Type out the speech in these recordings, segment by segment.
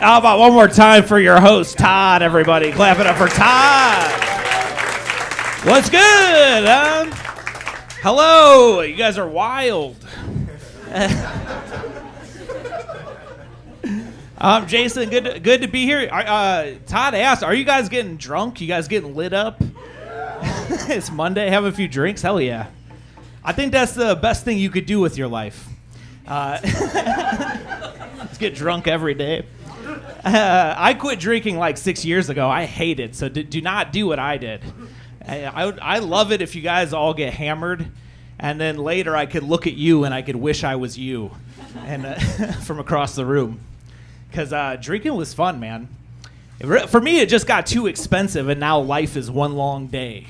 How about one more time for your host, Todd, everybody? Clap it up for Todd. What's good, huh? Hello. You guys are wild. I'm Jason. Good to be here. Todd asked, are you guys getting drunk? You guys getting lit up? It's Monday. Have a few drinks. Hell yeah. I think that's the best thing you could do with your life. Let's get drunk every day. I quit drinking like 6 years ago. I hate it, so do not do what I did. I love it if you guys all get hammered, and then later I could look at you and I could wish I was you, and from across the room, because drinking was fun, man. For me, it just got too expensive, and now life is one long day.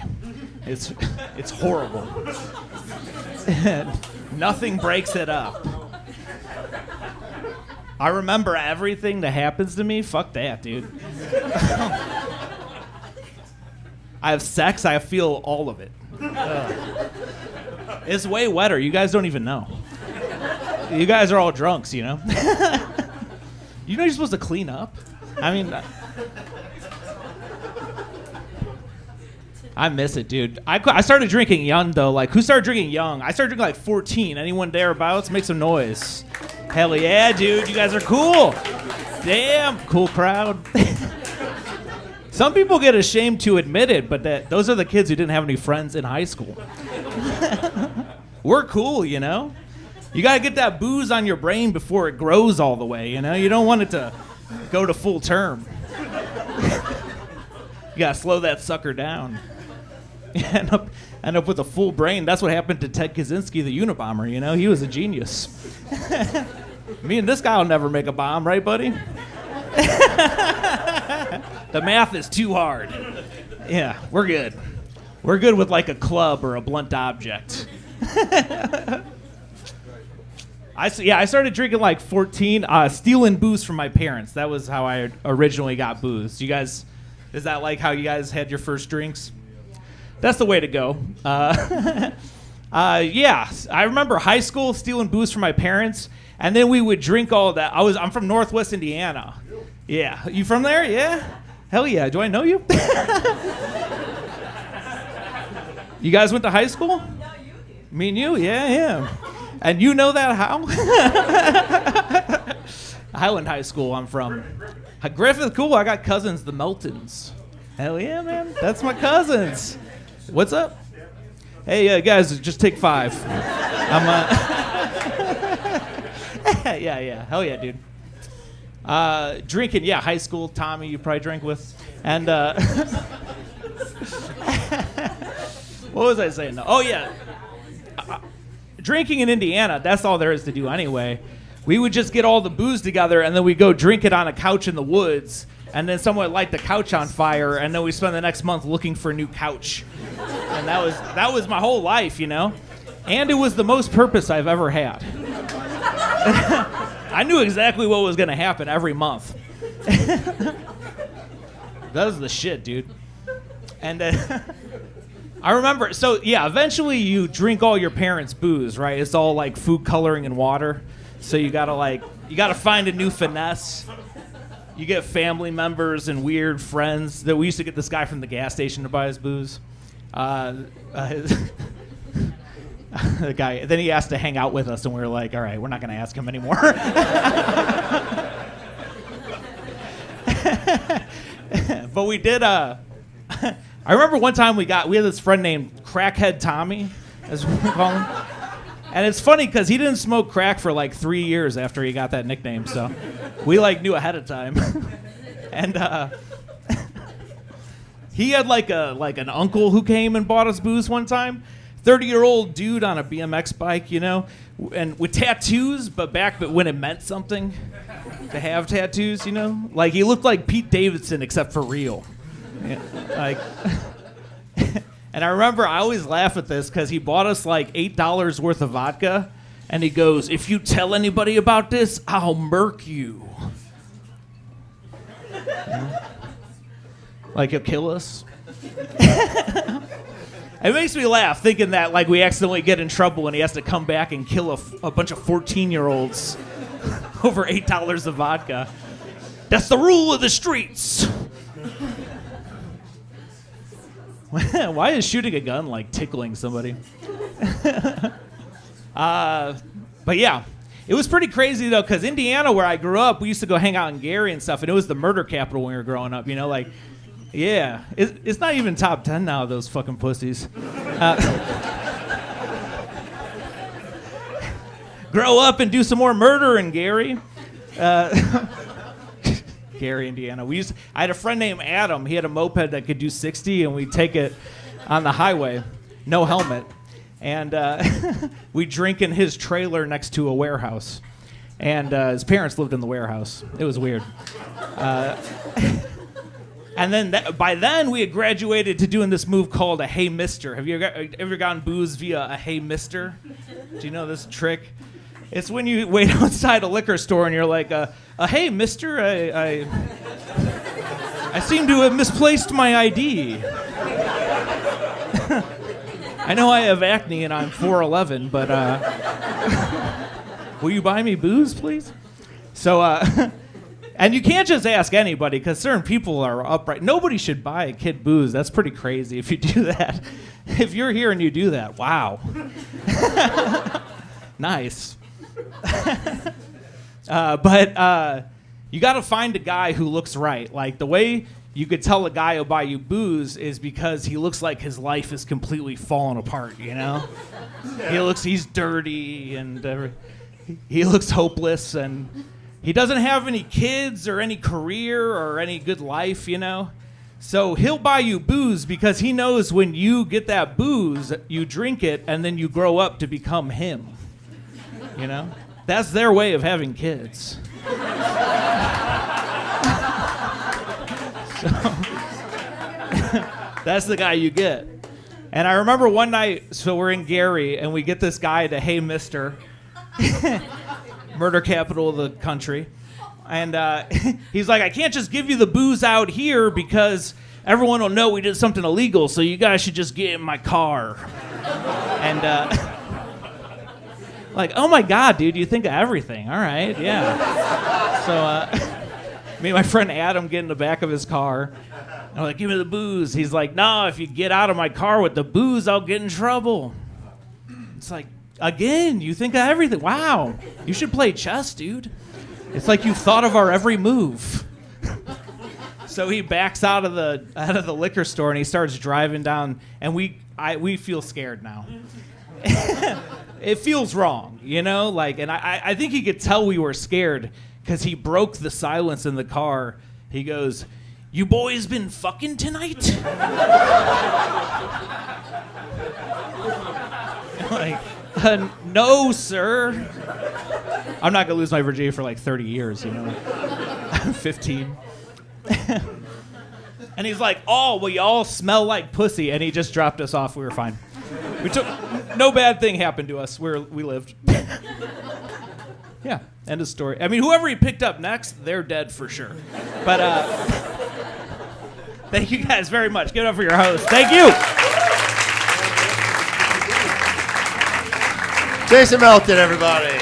It's horrible. Nothing breaks it up. I remember everything that happens to me. Fuck that, dude. I have sex. I feel all of it. It's way wetter. You guys don't even know. You guys are all drunks, you know? You know you're supposed to clean up? I mean, I miss it, dude. I started drinking young, though. Like, who started drinking young? I started drinking like 14. Anyone thereabouts? Make some noise. Hell yeah, dude. You guys are cool. Damn. Cool crowd. Some people get ashamed to admit it, but those are the kids who didn't have any friends in high school. We're cool, you know? You got to get that booze on your brain before it grows all the way, you know? You don't want it to go to full term. You got to slow that sucker down. End up with a full brain. That's what happened to Ted Kaczynski, the Unabomber, you know? He was a genius. Me and this guy will never make a bomb, right, buddy? The math is too hard. Yeah, we're good. We're good with like a club or a blunt object. I started drinking like 14, stealing booze from my parents. That was how I originally got booze. You guys, is that like how you guys had your first drinks? That's the way to go. Yeah, I remember high school stealing booze from my parents, and then we would drink all that. I'm from Northwest Indiana. Yeah, you from there? Yeah, hell yeah. Do I know you? You guys went to high school? No, you did. Me and you? Yeah. And you know that how? Highland High School. I'm from Griffith. Cool. I got cousins, the Meltons. Hell yeah, man. That's my cousins. What's up? Hey, guys, just take 5. Yeah. Hell yeah, dude. Drinking, yeah, high school. Tommy, you probably drank with. And, what was I saying? Oh, yeah. Drinking in Indiana, that's all there is to do anyway. We would just get all the booze together, and then we'd go drink it on a couch in the woods, and then someone would light the couch on fire, and then we spend the next month looking for a new couch. And that was my whole life, you know? And it was the most purpose I've ever had. I knew exactly what was going to happen every month. That was the shit, dude. And I remember, so yeah, eventually you drink all your parents' booze, right? It's all like food coloring and water. So you gotta find a new finesse. You get family members and weird friends. We used to get this guy from the gas station to buy his booze. The guy, then he asked to hang out with us, and we were like, all right, we're not going to ask him anymore. But we did, I remember one time we had this friend named Crackhead Tommy, as we call him. And it's funny because he didn't smoke crack for like 3 years after he got that nickname, so we like knew ahead of time. And he had like an uncle who came and bought us booze one time. 30-year-old dude on a BMX bike, you know, and with tattoos, but when it meant something to have tattoos, you know, like he looked like Pete Davidson except for real. Yeah, like. And I remember I always laugh at this because he bought us like $8 worth of vodka, and he goes, "If you tell anybody about this, I'll murk you." Like he'll kill us. It makes me laugh thinking that like we accidentally get in trouble and he has to come back and kill a bunch of 14-year-olds over $8 of vodka. That's the rule of the streets. Why is shooting a gun like tickling somebody? But yeah, it was pretty crazy though, because Indiana, where I grew up, we used to go hang out in Gary and stuff, and it was the murder capital when we were growing up. You know, like, yeah, it's not even top 10 now. Those fucking pussies. Grow up and do some more murder in Gary. Gary, Indiana. I had a friend named Adam. He had a moped that could do 60, and we'd take it on the highway, no helmet. And we'd drink in his trailer next to a warehouse. And his parents lived in the warehouse. It was weird. And then by then, we had graduated to doing this move called a Hey Mister. Have you ever gotten booze via a Hey Mister? Do you know this trick? It's when you wait outside a liquor store and you're like, hey, mister, I seem to have misplaced my ID. I know I have acne and I'm 4'11", but will you buy me booze, please? So, and you can't just ask anybody because certain people are upright. Nobody should buy a kid booze. That's pretty crazy if you do that. If you're here and you do that, wow. Nice. But you got to find a guy who looks right. Like, the way you could tell a guy will buy you booze is because he looks like his life is completely falling apart, you know? He's dirty and he looks hopeless, and he doesn't have any kids or any career or any good life, you know? So he'll buy you booze because he knows when you get that booze, you drink it, and then you grow up to become him. You know? That's their way of having kids. So, that's the guy you get. And I remember one night, so we're in Gary, and we get this guy to Hey Mister, murder capital of the country. And he's like, I can't just give you the booze out here because everyone will know we did something illegal, so you guys should just get in my car. And like, oh my God, dude, you think of everything. All right, yeah. So me and my friend Adam get in the back of his car. And I'm like, give me the booze. He's like, no, if you get out of my car with the booze, I'll get in trouble. It's like, again, you think of everything. Wow, you should play chess, dude. It's like you thought of our every move. So he backs out of the liquor store and he starts driving down, and we feel scared now. It feels wrong, you know? Like, and I think he could tell we were scared because he broke the silence in the car. He goes, you boys been fucking tonight? Like, no, sir. I'm not going to lose my virginity for like 30 years, you know? I'm 15. And he's like, oh, well, you all smell like pussy. And he just dropped us off. We were fine. No bad thing happened to us. We lived. Yeah, end of story. I mean, whoever he picked up next, they're dead for sure. But thank you guys very much. Give it up for your host. Thank you. Jason Melton, everybody.